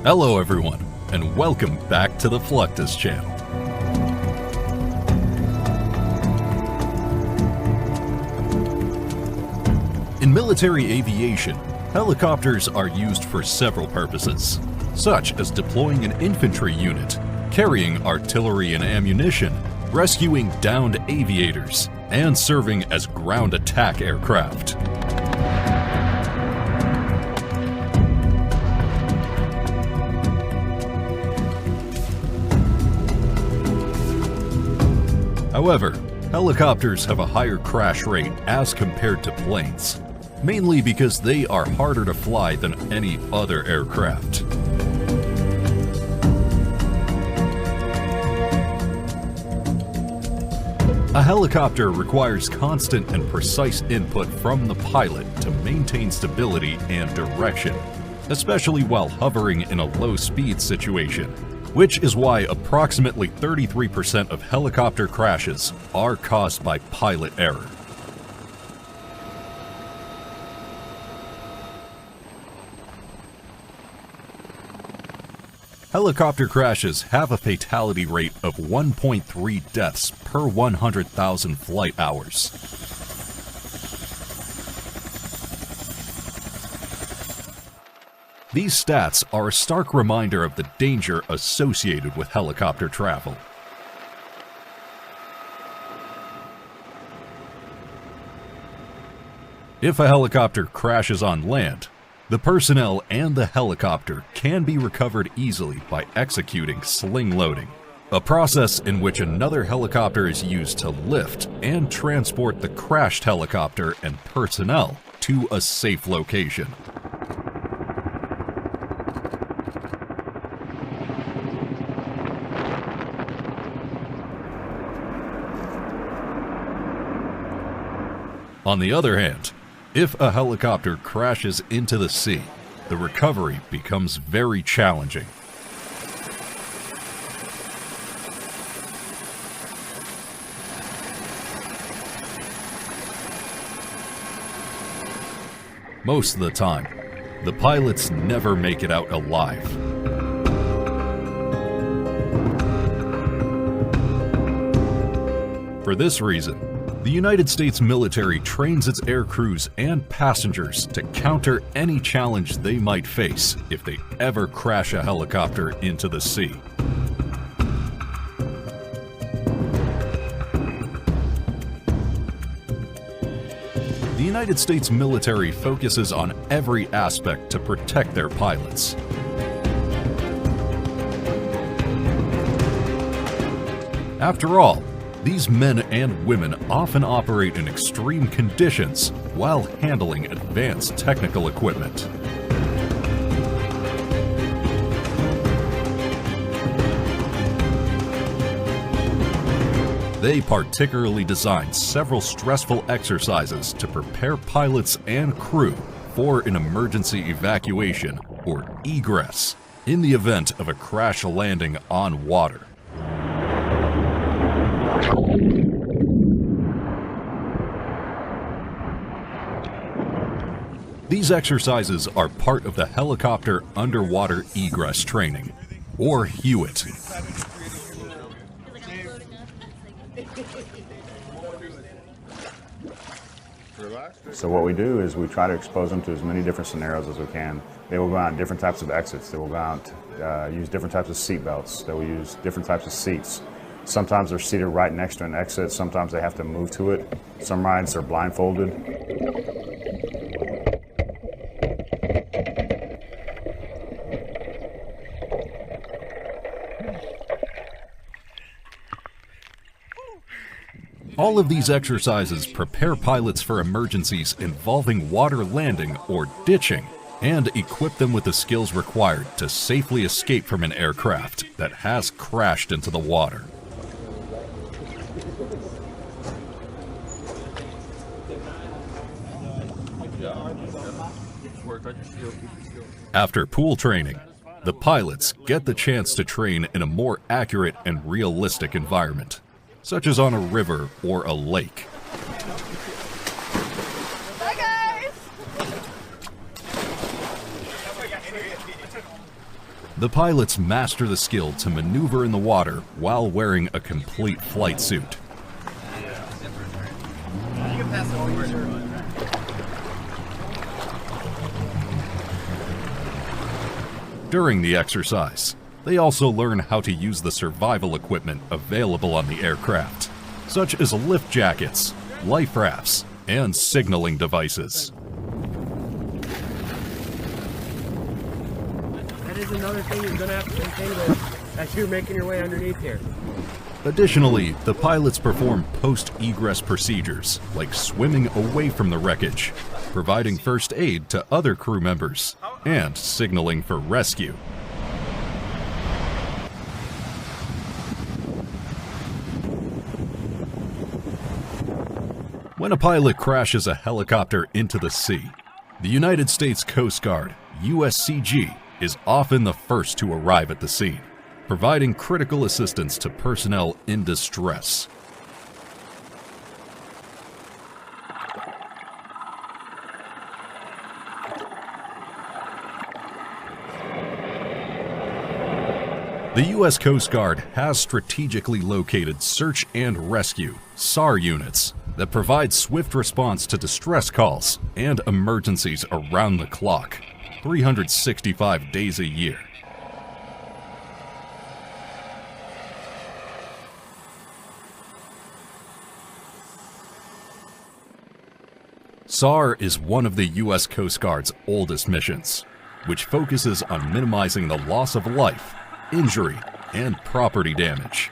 Hello everyone, and welcome back to the Fluctus channel. In military aviation, helicopters are used for several purposes, such as deploying an infantry unit, carrying artillery and ammunition, rescuing downed aviators, and serving as ground attack aircraft. However, helicopters have a higher crash rate as compared to planes, mainly because they are harder to fly than any other aircraft. A helicopter requires constant and precise input from the pilot to maintain stability and direction, especially while hovering in a low-speed situation, which is why approximately 33% of helicopter crashes are caused by pilot error. Helicopter crashes have a fatality rate of 1.3 deaths per 100,000 flight hours. These stats are a stark reminder of the danger associated with helicopter travel. If a helicopter crashes on land, the personnel and the helicopter can be recovered easily by executing sling loading, a process in which another helicopter is used to lift and transport the crashed helicopter and personnel to a safe location. On the other hand, if a helicopter crashes into the sea, the recovery becomes very challenging. Most of the time, the pilots never make it out alive. For this reason, the United States military trains its air crews and passengers to counter any challenge they might face if they ever crash a helicopter into the sea. The United States military focuses on every aspect to protect their pilots. After all, these men and women often operate in extreme conditions while handling advanced technical equipment. They particularly designed several stressful exercises to prepare pilots and crew for an emergency evacuation or egress in the event of a crash landing on water. These exercises are part of the Helicopter Underwater Egress Training, or HUET. So what we do is we try to expose them to as many different scenarios as we can. They will go out different types of exits. They will go out, use different types of seat belts. They will use different types of seats. Sometimes they're seated right next to an exit. Sometimes they have to move to it. Some rides are blindfolded. All of these exercises prepare pilots for emergencies involving water landing or ditching, and equip them with the skills required to safely escape from an aircraft that has crashed into the water. After pool training, the pilots get the chance to train in a more accurate and realistic environment, such as on a river or a lake. The pilots master the skill to maneuver in the water while wearing a complete flight suit. During the exercise, they also learn how to use the survival equipment available on the aircraft, such as lift jackets, life rafts, and signaling devices. That is another thing you're going to have to contend with as you're making your way underneath here. Additionally, the pilots perform post-egress procedures, like swimming away from the wreckage, providing first aid to other crew members, and signaling for rescue. When a pilot crashes a helicopter into the sea, the United States Coast Guard, USCG, is often the first to arrive at the scene, providing critical assistance to personnel in distress. The U.S. Coast Guard has strategically located search and rescue (SAR) units that provide swift response to distress calls and emergencies around the clock, 365 days a year. SAR is one of the U.S. Coast Guard's oldest missions, which focuses on minimizing the loss of life, injury, and property damage.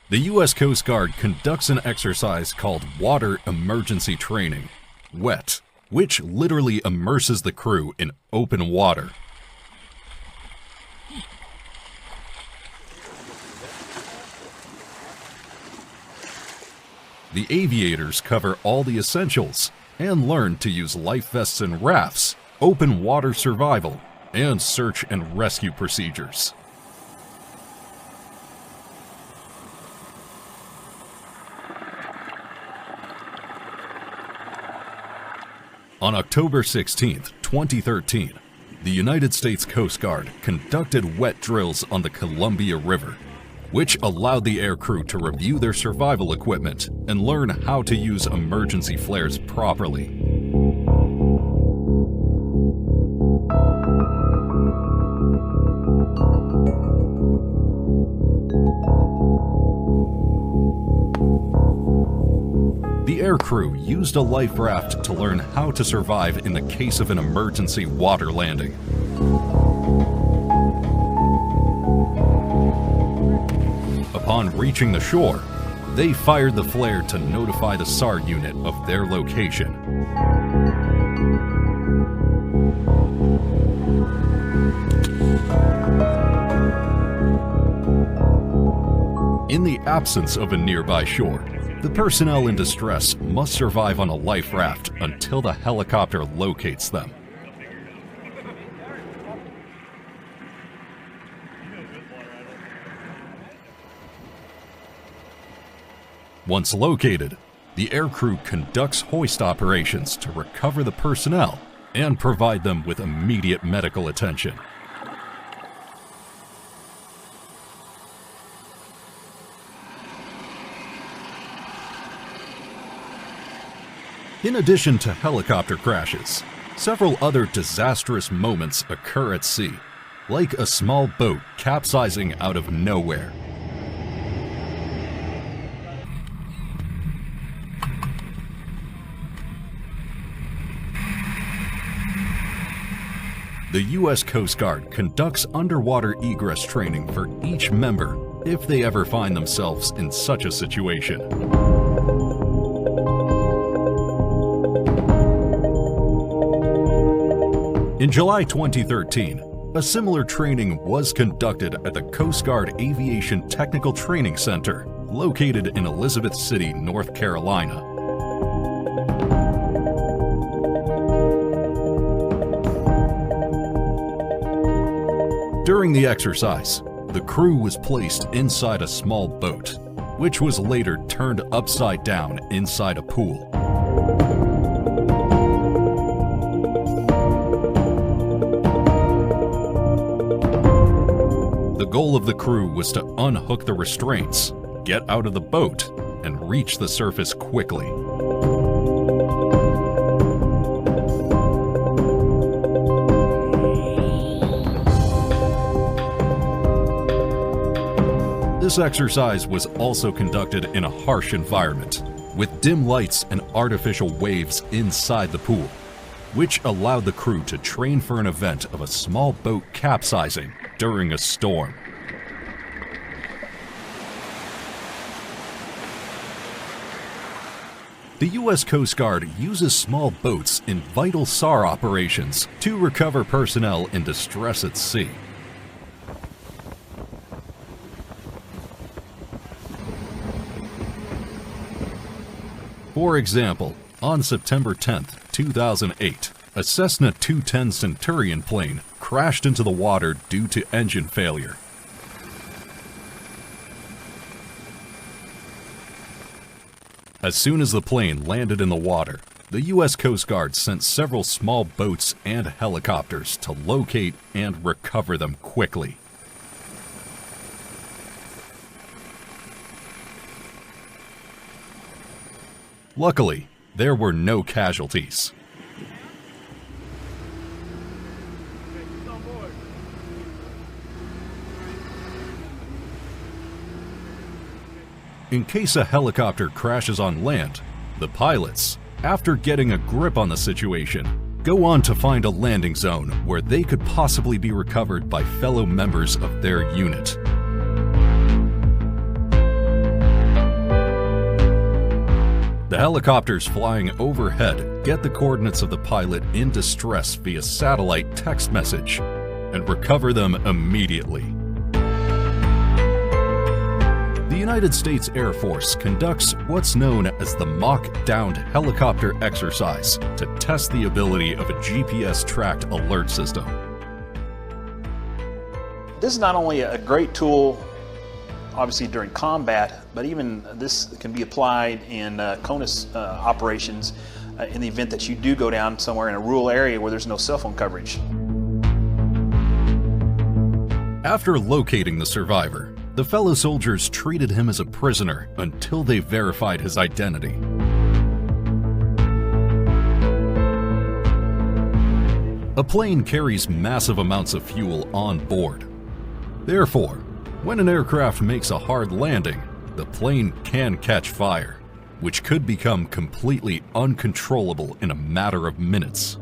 The U.S. Coast Guard conducts an exercise called Water Emergency Training, WET, which literally immerses the crew in open water. The aviators cover all the essentials and learn to use life vests and rafts, open water survival, and search and rescue procedures. On October 16, 2013, the United States Coast Guard conducted wet drills on the Columbia River, which allowed the aircrew to review their survival equipment and learn how to use emergency flares properly. The aircrew used a life raft to learn how to survive in the case of an emergency water landing. Upon reaching the shore, they fired the flare to notify the SAR unit of their location. In the absence of a nearby shore, the personnel in distress must survive on a life raft until the helicopter locates them. Once located, the aircrew conducts hoist operations to recover the personnel and provide them with immediate medical attention. In addition to helicopter crashes, several other disastrous moments occur at sea, like a small boat capsizing out of nowhere. The U.S. Coast Guard conducts underwater egress training for each member if they ever find themselves in such a situation. In July 2013, a similar training was conducted at the Coast Guard Aviation Technical Training Center, located in Elizabeth City, North Carolina. During the exercise, the crew was placed inside a small boat, which was later turned upside down inside a pool. The goal of the crew was to unhook the restraints, get out of the boat, and reach the surface quickly. This exercise was also conducted in a harsh environment, with dim lights and artificial waves inside the pool, which allowed the crew to train for an event of a small boat capsizing during a storm. The U.S. Coast Guard uses small boats in vital SAR operations to recover personnel in distress at sea. For example, on September 10, 2008, a Cessna 210 Centurion plane crashed into the water due to engine failure. As soon as the plane landed in the water, the U.S. Coast Guard sent several small boats and helicopters to locate and recover them quickly. Luckily, there were no casualties. In case a helicopter crashes on land, the pilots, after getting a grip on the situation, go on to find a landing zone where they could possibly be recovered by fellow members of their unit. The helicopters flying overhead get the coordinates of the pilot in distress via satellite text message and recover them immediately. The United States Air Force conducts what's known as the mock downed helicopter exercise to test the ability of a GPS-tracked alert system. This is not only a great tool obviously during combat, but even this can be applied in CONUS operations in the event that you do go down somewhere in a rural area where there's no cell phone coverage. After locating the survivor, the fellow soldiers treated him as a prisoner until they verified his identity. A plane carries massive amounts of fuel on board. Therefore, when an aircraft makes a hard landing, the plane can catch fire, which could become completely uncontrollable in a matter of minutes.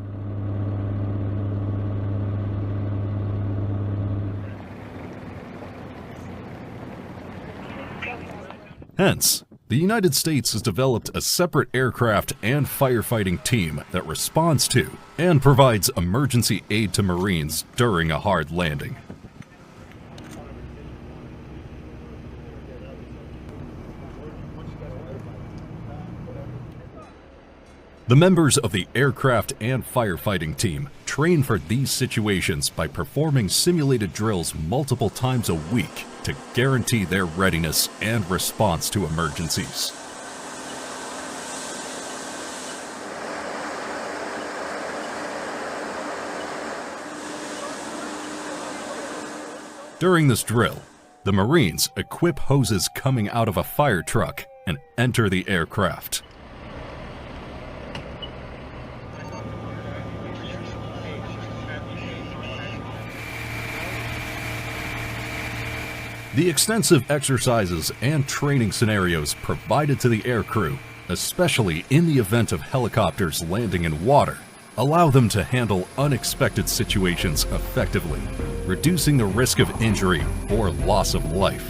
Hence, the United States has developed a separate aircraft and firefighting team that responds to and provides emergency aid to Marines during a hard landing. The members of the aircraft and firefighting team train for these situations by performing simulated drills multiple times a week to guarantee their readiness and response to emergencies. During this drill, the Marines equip hoses coming out of a fire truck and enter the aircraft. The extensive exercises and training scenarios provided to the aircrew, especially in the event of helicopters landing in water, allow them to handle unexpected situations effectively, reducing the risk of injury or loss of life.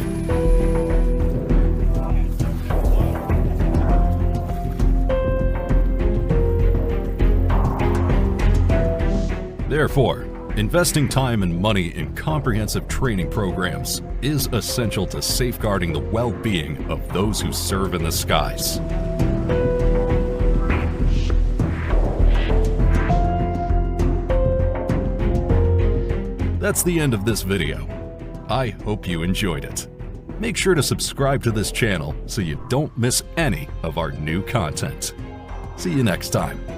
Therefore, investing time and money in comprehensive training programs is essential to safeguarding the well-being of those who serve in the skies. That's the end of this video. I hope you enjoyed it. Make sure to subscribe to this channel so you don't miss any of our new content. See you next time.